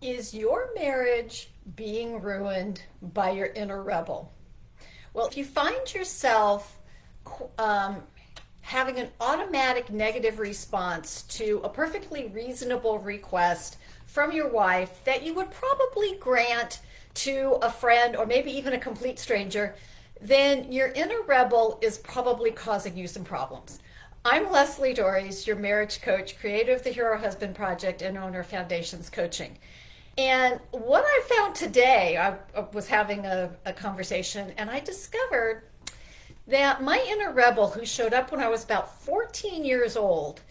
Is your marriage being ruined by your inner rebel? Well, if you find yourself um, having an automatic negative response to a perfectly reasonable request from your wife that you would probably grant to a friend or maybe even a complete stranger, then your inner rebel is probably causing you some problems. I'm Leslie Dories, your marriage coach, creator of the Hero Husband Project, and owner of Foundations Coaching. And what I found today, I was having a conversation and I discovered that my inner rebel, who showed up when I was about 14 years old,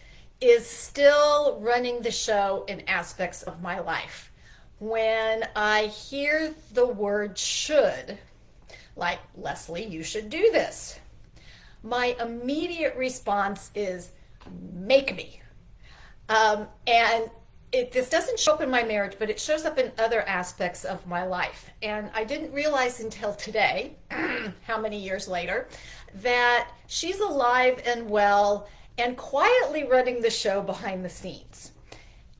is still running the show in aspects of my life. When I hear the word should, like, Leslie, you should do this, my immediate response is, make me. And this doesn't show up in my marriage, but it shows up in other aspects of my life. And I didn't realize until today, how many years later, that she's alive and well and quietly running the show behind the scenes.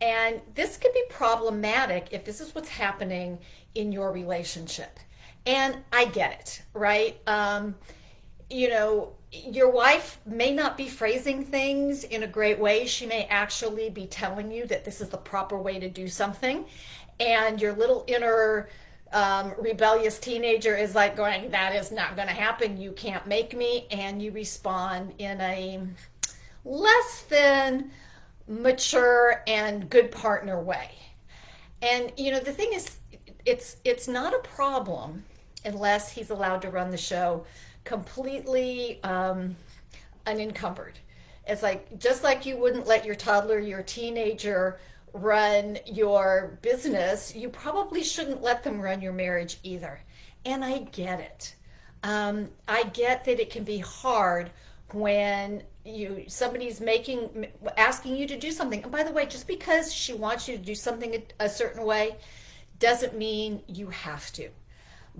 And this could be problematic if this is what's happening in your relationship. And I get it, right? Your wife may not be phrasing things in a great way. She may actually be telling you that this is the proper way to do something. And your little inner rebellious teenager is like going, that is not going to happen. You can't make me. And you respond in a less than mature and good partner way. And, the thing is, it's not a problem unless he's allowed to run the show completely unencumbered. It's like, just like you wouldn't let your toddler, your teenager run your business, you probably shouldn't let them run your marriage either. And I get it. I get that it can be hard when somebody's asking you to do something. And by the way, just because she wants you to do something a certain way doesn't mean you have to.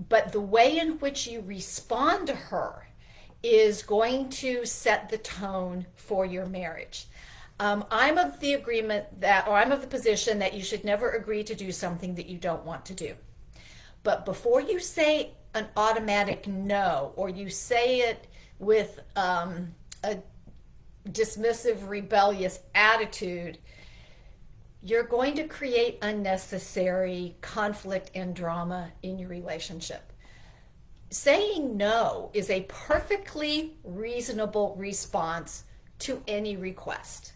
But the way in which you respond to her is going to set the tone for your marriage. I'm of the position that you should never agree to do something that you don't want to do. But before you say an automatic no, or you say it with a dismissive, rebellious attitude, you're going to create unnecessary conflict and drama in your relationship. Saying no is a perfectly reasonable response to any request.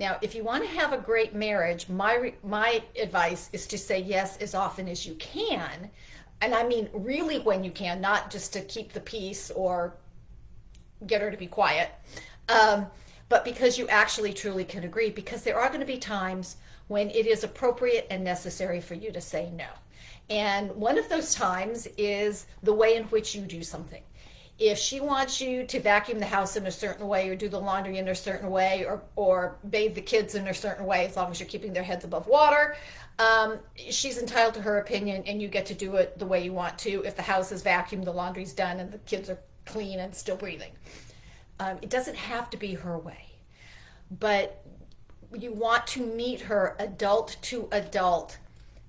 Now, if you want to have a great marriage, my advice is to say yes as often as you can. And I mean really when you can, not just to keep the peace or get her to be quiet, but because you actually truly can agree, because there are going to be times when it is appropriate and necessary for you to say no. And one of those times is the way in which you do something. If she wants you to vacuum the house in a certain way, or do the laundry in a certain way, or bathe the kids in a certain way, as long as you're keeping their heads above water, she's entitled to her opinion, and you get to do it the way you want to. If the house is vacuumed, the laundry's done, and the kids are clean and still breathing. It doesn't have to be her way. But you want to meet her adult to adult,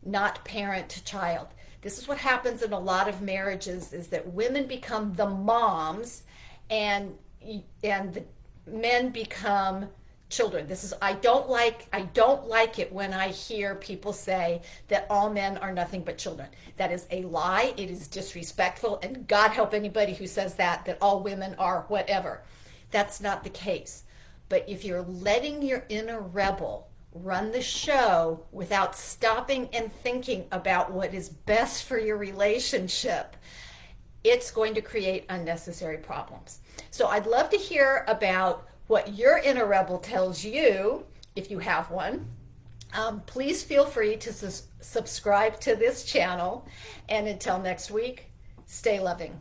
not parent to child. This is what happens in a lot of marriages, is that women become the moms and the men become children. I don't like it when I hear people say that all men are nothing but children. That is a lie. It is disrespectful, and God help anybody who says that all women are whatever. That's not the case. But if you're letting your inner rebel run the show without stopping and thinking about what is best for your relationship, it's going to create unnecessary problems. So I'd love to hear about what your inner rebel tells you, if you have one. Please feel free to subscribe to this channel. And until next week, stay loving.